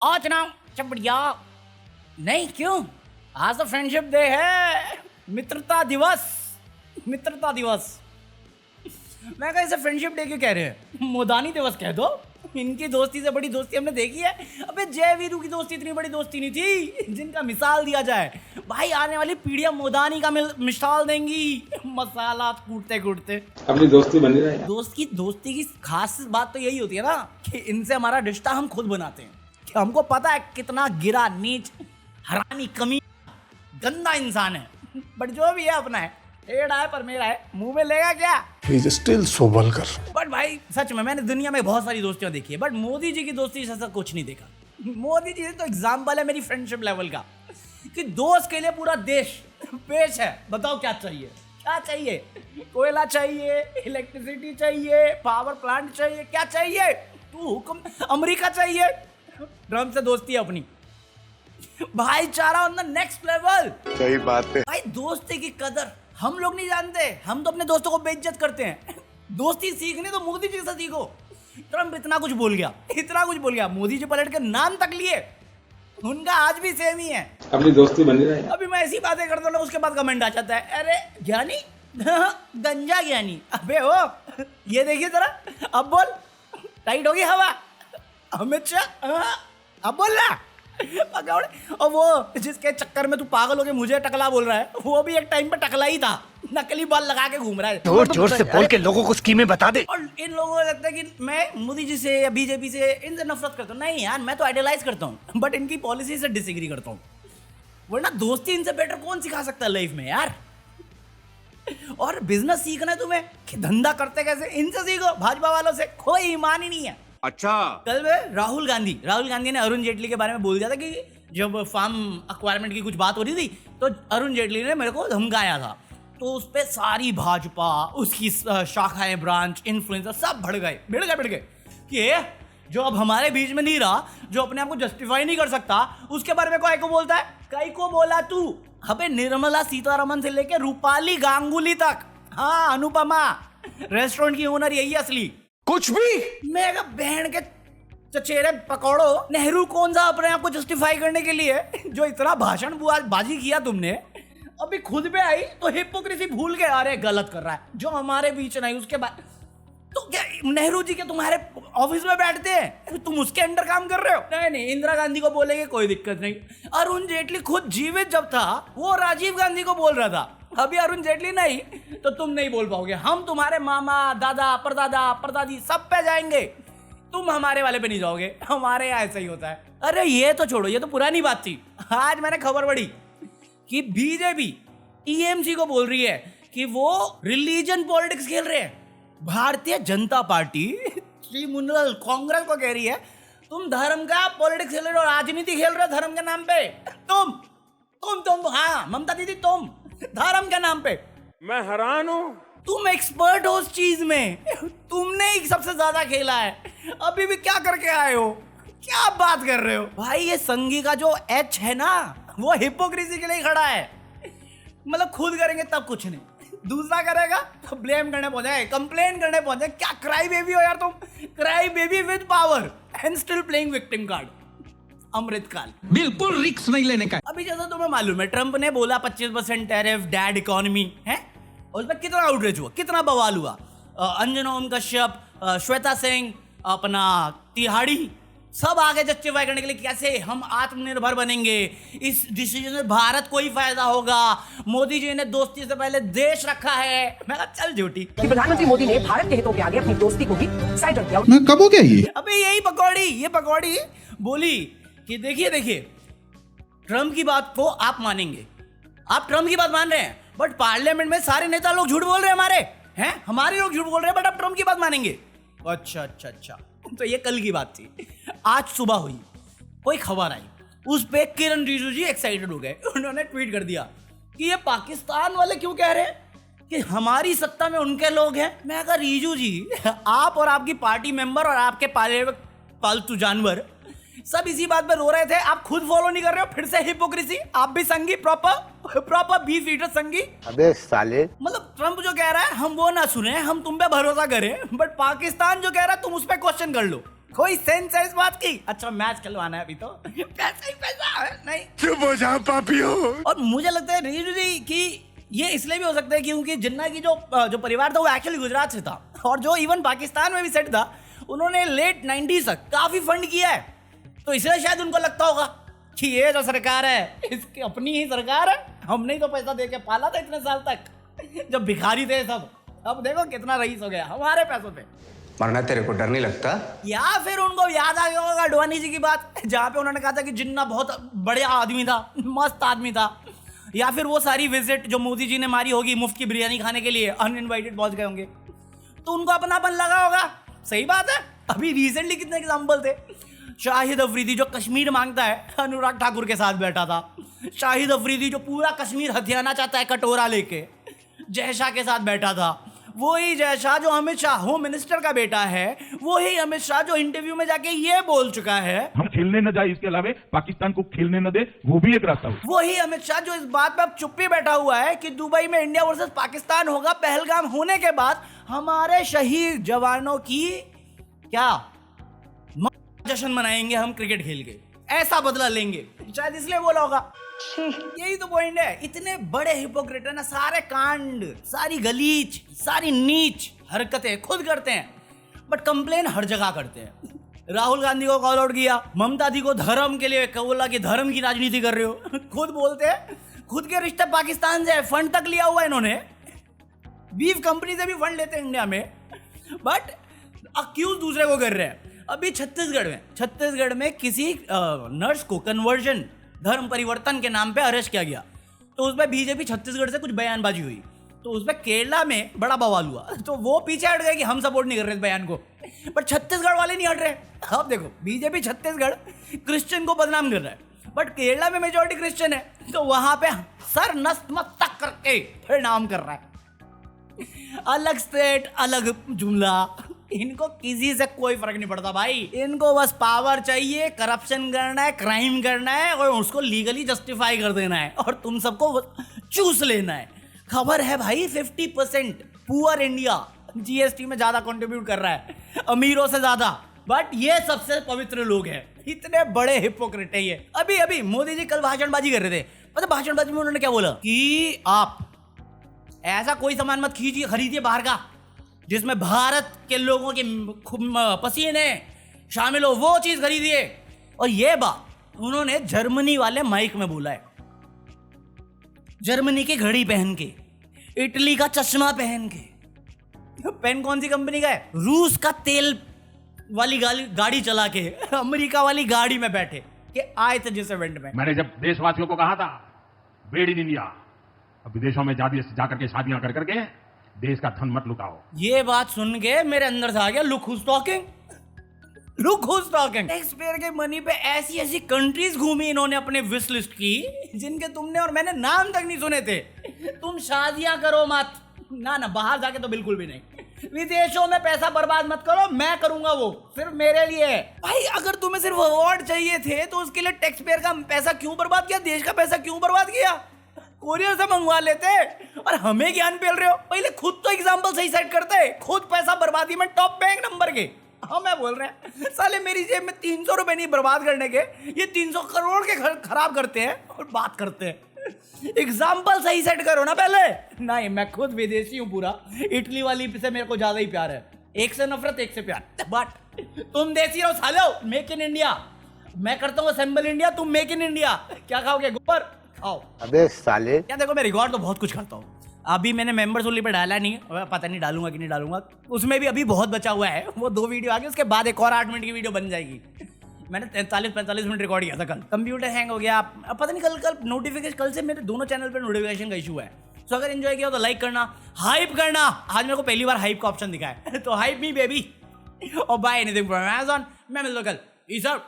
आज ना बढ़िया नहीं क्यों आज तो फ्रेंडशिप डे है। मित्रता दिवस मैं कहा इसे फ्रेंडशिप डे क्यों कह रहे हैं, मोदानी दिवस कह दो। इनकी दोस्ती से बड़ी दोस्ती हमने देखी है। अबे जय वीरू की दोस्ती इतनी बड़ी दोस्ती नहीं थी जिनका मिसाल दिया जाए। भाई आने वाली पीढ़ियां मोदानी का मिसाल देंगी, मसाला कूटते कूटते अपनी दोस्ती बनी रहे। दोस्ती की खास बात तो यही होती है ना कि इनसे हमारा रिश्ता हम खुद बनाते हैं। कि हमको पता है कितना गिरा नीच हरामी कमी गंदा इंसान है, बट जो भी है अपना है, टेढ़ा है पर मेरा है, मुंह में लेगा क्या। He is still so vulgar. But भाई सच में मैंने दुनिया में बहुत सारी दोस्तियां देखी है, बट मोदी जी की दोस्ती से ऐसा कुछ नहीं देखा। मोदी जी तो एग्जाम्पल है मेरी फ्रेंडशिप लेवल का, कि दोस्त के लिए पूरा देश पेश है। बताओ क्या चाहिए, क्या चाहिए? कोयला चाहिए, इलेक्ट्रिसिटी चाहिए, पावर प्लांट चाहिए, क्या चाहिए? तू हुक्म। अमेरिका चाहिए, ट्रम्प से दोस्ती है अपनी। भाईचारा ऑन द नेक्स्ट लेवल। सही बात है भाई दोस्ती की कदर हम लोग नहीं जानते, हम तो अपने दोस्तों को बेइज्जत करते हैं। दोस्ती सीखनी तो मोदी जी से सीखो। ट्रम्प इतना कुछ बोल गया, मोदी जी पलट के नाम तक लिए, उनका आज भी सेम ही है। अपनी दोस्ती बनी रहे। अभी मैं ऐसी बातें करता हूँ, उसके बाद कमेंट आ जाता है, अरे ज्ञानी गंजा ज्ञानी। अबे हो ये देखिए जरा, अब बोल, टाइट होगी हवा। अमित शाह अब बोल रहा पकौड़े। और वो जिसके चक्कर में तू पागल हो के मुझे टकला बोल रहा है, वो भी एक टाइम पे टकला ही था, नकली बाल लगा के घूम रहा है। जोर जोर से बोल के लोगों को स्कीमें बता दे। और इन लोगों को लगता है कि मैं मोदी जी से या बीजेपी से इनसे नफरत करता हूँ। नहीं यार, मैं तो आइडियलाइज करता हूँ, बट इनकी पॉलिसी से डिसएग्री करता हूँ। वरना दोस्ती इनसे बेटर कौन सिखा सकता है लाइफ में यार। और बिजनेस सीखना है तुम्हें कि धंधा करते कैसे, इनसे सीखो, भाजपा वालों से। कोई ईमान ही नहीं है। अच्छा, कल में राहुल गांधी ने अरुण जेटली के बारे में बोल दिया था कि जब फार्म अक्वायरमेंट की कुछ बात हो रही थी तो अरुण जेटली ने मेरे को धमकाया था। तो उस पर सारी भाजपा, उसकी शाखाएं, ब्रांच, इन्फ्लुएंसर सब भिड़ गए कि जो अब हमारे बीच में नहीं रहा, जो अपने आप को जस्टिफाई नहीं कर सकता, उसके बारे में को बोलता है। कई को बोला तू? अबे निर्मला सीतारमन से लेके रूपाली गांगुली तक, हाँ अनुपमा, रेस्टोरेंट की ओनर यही असली। कुछ भी मैं बहन के चचेरे पकौड़ो, नेहरू कौन सा अपने आप को जस्टिफाई करने के लिए जो इतना भाषण बाजी किया तुमने, अभी खुद पे आई तो हिपोक्रेसी भूल के आ रहे गलत कर रहा है जो हमारे बीच नहीं। उसके बाद तो क्या नेहरू जी के तुम्हारे ऑफिस में बैठते हैं, तुम उसके अंडर काम कर रहे हो? नहीं, इंदिरा गांधी को बोलेंगे कोई दिक्कत नहीं। अरुण जेटली खुद जीवित जब था वो राजीव गांधी को बोल रहा था, अभी अरुण जेटली नहीं तो तुम नहीं बोल पाओगे। हम तुम्हारे मामा, दादा, परदादा, परदादी सब पे जाएंगे, तुम हमारे वाले पे नहीं जाओगे। हमारे यहाँ ऐसा ही होता है। अरे ये तो छोड़ो, ये तो पुरानी बात थी। आज मैंने खबर पढ़ी कि बीजेपी टीएमसी को बोल रही है कि वो रिलीजन पॉलिटिक्स खेल रहे हैं। भारतीय जनता पार्टी तृणमूल कांग्रेस को कह रही है तुम धर्म का पॉलिटिक्स खेल रहे हो, राजनीति खेल रहे हो धर्म के नाम पे। तुम हाँ ममता दीदी, तुम धर्म के नाम पे। मैं हैरान हूँ। तुम एक्सपर्ट हो उस चीज में, तुमने ही सबसे ज्यादा खेला है, अभी भी क्या करके आए हो? क्या बात कर रहे हो भाई? ये संघी का जो एच है ना, वो हिपोक्रेसी के लिए खड़ा है। मतलब खुद करेंगे तब कुछ नहीं, दूसरा करेगा तो ब्लेम करने पहुंचे, कंप्लेन करने पहुंचे। क्या क्राई बेबी हो यार तुम, cry baby with power and still playing victim card. Amritkaal, बिल्कुल रिस्क नहीं लेने का। अभी जैसा तुम्हें मालूम है ट्रंप ने बोला 25% टैरिफ, डैड इकोनॉमी है, और उसमें कितना आउटरीच हुआ, कितना बवाल हुआ। अंजना ओम कश्यप, श्वेता सिंह, अपना तिहाड़ी, सब आगे जस्टिफाई करने के लिए कैसे हम आत्मनिर्भर बनेंगे, इस डिसीजन से भारत को ही फायदा होगा, मोदी जी ने दोस्ती से पहले देश रखा है। मैं कहा चल झूठी। प्रधानमंत्री मोदी ने भारत के हितों के आगे अपनी दोस्ती को भी साइड रख दिया। मैं कब हो गया ये? अबे यही पकौड़ी बोली कि देखिए ट्रम्प की बात को आप मानेंगे, आप ट्रम्प की बात मान रहे हैं, बट पार्लियामेंट में सारे नेता लोग झूठ बोल रहे हैं, हमारे लोग झूठ बोल रहे हैं, बट आप ट्रम्प की बात मानेंगे। अच्छा, तो ये कल की बात थी। आज सुबह हुई कोई खबर आई, उस पे किरण रिजिजू जी एक्साइटेड हो गए। उन्होंने ट्वीट कर दिया कि ये पाकिस्तान वाले क्यों कह रहे हैं कि हमारी सत्ता में उनके लोग हैं। मैं कहा रिजिजू जी, आप और आपकी पार्टी मेंबर और आपके पालतू जानवर सब इसी बात पे रो रहे थे, आप खुद फॉलो नहीं कर रहे हो। फिर से हिपोक्रेसी, आप भी संगी, प्रॉपर बीफ ईटर संगी। अबे साले, मतलब ट्रम्प जो कह रहा है हम वो ना सुने, हम तुम पे भरोसा करें, बट पाकिस्तान जो कह रहा है तुम उस पर क्वेश्चन कर लो। कोई सेंस है इस बात की? अच्छा मैच खिलवाना है अभी तो पैसा ही पैसा है नहीं। चुप हो जा पापियो। और मुझे लगता है रीजनली कि ये इसलिए भी हो सकता है क्योंकि जिन्ना की जो परिवार था वो एक्चुअली गुजरात से था और जो इवन पाकिस्तान में भी सेट था उन्होंने लेट 90s तक काफी फंड किया है, तो इसलिए शायद उनको लगता होगा कि ये जो सरकार है इसकी अपनी ही सरकार है, हमने ही तो पैसा दे के पाला था इतने साल तक जब भिखारी थे सब, अब देखो कितना रईस हो गया हमारे पैसों पे। मरना तेरे को डर नहीं लगता? या फिर उनको याद आ गया होगा अडवाणी जी की बात जहाँ पे उन्होंने कहा था कि जिन्ना बहुत बढ़िया आदमी था, मस्त आदमी था, या फिर वो सारी विजिट जो मोदी जी ने मारी होगी मुफ्त की बिरयानी खाने के लिए अनइनवाइटेड पहुंच गए होंगे, तो उनको अपनापन लगा होगा। सही बात है, अभी रिसेंटली कितने एग्जाम्पल थे, शाहिद अफरीदी जो कश्मीर मांगता है अनुराग ठाकुर के साथ बैठा था, शाहिद अफरीदी जो पूरा कश्मीर हथियाना चाहता है कटोरा लेके जय शाह के साथ बैठा था, वही जय शाह जो अमित शाह होम मिनिस्टर का बेटा है, वही अमित शाह जो इंटरव्यू में जाके ये बोल चुका है हम खेलने न जाए इसके अलावा पाकिस्तान को खेलने न दे, वो भी एक रास्ता हो। वही अमित शाह जो इस बात पे अब चुप्पी बैठा हुआ है कि दुबई में इंडिया वर्सेस पाकिस्तान होगा पहलगाम होने के बाद हमारे शहीद जवानों की क्या जश्न मनाएंगे हम क्रिकेट खेल के, ऐसा बदला लेंगे, शायद इसलिए बोला होगा। यही तो पॉइंट है, इतने बड़े हिपोक्रेट है ना, सारे कांड, सारी गलीच, सारी नीच हरकतें खुद करते हैं बट कंप्लेन हर जगह करते हैं। राहुल गांधी को कॉल आउट किया, ममता दी को धर्म के लिए बोला कि धर्म की राजनीति कर रहे हो, खुद बोलते हैं खुद के रिश्ते पाकिस्तान से, फंड तक लिया हुआ है इन्होंने, बीफ कंपनी से भी फंड लेते हैं इंडिया में, बट अक्यूज दूसरे को कर रहे हैं। अभी छत्तीसगढ़ में किसी नर्स को कन्वर्जन धर्म परिवर्तन के नाम पे अरेस्ट किया गया, तो उसमें बीजेपी छत्तीसगढ़ से कुछ बयानबाजी हुई, तो उसमें केरला में बड़ा बवाल हुआ, तो वो पीछे हट गए कि हम सपोर्ट नहीं कर रहे इस बयान को, बट छत्तीसगढ़ वाले नहीं हट रहे। अब देखो बीजेपी छत्तीसगढ़ क्रिश्चियन को बदनाम कर रहा है बट केरला में मेजोरिटी क्रिश्चियन है, तो वहां पे सर नतमस्तक करके फिर नाम कर रहा है। अलग स्टेट अलग जुमला, इनको किसी से कोई फर्क नहीं पड़ता भाई, इनको बस पावर चाहिए, करप्शन करना है, क्राइम करना है और उसको लीगली जस्टिफाई कर देना है और तुम सबको चूस लेना है। खबर है भाई 50% पुअर इंडिया जीएसटी में ज्यादा कंट्रीब्यूट कर रहा है अमीरों से ज्यादा, बट ये सबसे पवित्र लोग हैं, इतने बड़े हिपोक्रेट है ये। अभी मोदी जी कल भाषणबाजी कर रहे थे, पता भाषणबाजी में उन्होंने क्या बोला कि आप ऐसा कोई सामान मत खरीदिए बाहर का जिसमें भारत के लोगों के पसीने शामिल हो, वो चीज खरीदिए। और ये बात उन्होंने जर्मनी वाले माइक में बोला है, जर्मनी की घड़ी पहन के, इटली का चश्मा पहन के, पेन कौन सी कंपनी का है, रूस का तेल वाली गाड़ी चला के, अमेरिका वाली गाड़ी में बैठे के आए थे जिस इवेंट में। मैंने जब देशवासियों को कहा था मेड इन इंडिया, अब विदेशों में जाकर के शादियां कर करके देश का धन मत लुटाओ, ये बात सुन के मेरे अंदर से आ गया look who's talking, look who's talking. Tax payer के मनी पे ऐसी ऐसी कंट्रीज घूमी इन्होंने अपने विश लिस्ट की जिनके तुमने और मैंने नाम तक नहीं सुने थे। तुम शादियां करो मत, ना बाहर जाके तो बिल्कुल भी नहीं, विदेशों में पैसा बर्बाद मत करो, मैं करूंगा वो सिर्फ मेरे लिए। भाई अगर तुम्हें सिर्फ अवार्ड चाहिए थे तो उसके लिए टैक्स पेयर का पैसा क्यों बर्बाद किया, देश का पैसा क्यों बर्बाद किया, कोरियर से मंगवा लेते और हमें ज्ञान पेल रहे हो। पहले खुद तो एग्जाम्पल सही सेट करते, खुद पैसा बर्बादी में टॉप बैंक नंबर के हमें बोल रहे हैं साले मेरी जेब में 300 रुपए नहीं बर्बाद करने के, ये 300 करोड़ के खराब करते हैं और बात करते हैं। एग्जाम्पल सही सेट करो ना पहले। नहीं, मैं खुद विदेशी हूं पूरा, इटली वाली से मेरे को ज्यादा ही प्यार है, एक से नफरत एक से प्यार, बट तुम देसी रहो सालो, मेक इन इंडिया। मैं करता हूँ असेंबल इंडिया, तुम मेक इन इंडिया। क्या खाओगे, गोबर खाओ। अबे साले, क्या देखो मैं रिकॉर्ड तो बहुत कुछ करता हूँ, अभी मैंने मेंबर्स ओनली पे डाला नहीं, पता नहीं डालूंगा कि नहीं डालूंगा, उसमें भी अभी बहुत बचा हुआ है, वो 2 वीडियो आ गई, उसके बाद एक और 8 मिनट की वीडियो बन जाएगी। मैंने 43-45 मिनट रिकॉर्ड किया था कल, कंप्यूटर हैंग हो गया, पता नहीं कल नोटिफिकेशन, कल से मेरे दोनों चैनल पे नोटिफिकेशन का इशू है। तो अगर एंजॉय किया तो लाइक करना, हाइप करना, आज मेरे को पहली बार हाइप का ऑप्शन दिखा है तो हाइप मी बेबी, और बाय एनीथिंग फ्रॉम अमेज़न। मैं मिलता हूं कल, पीस आउट।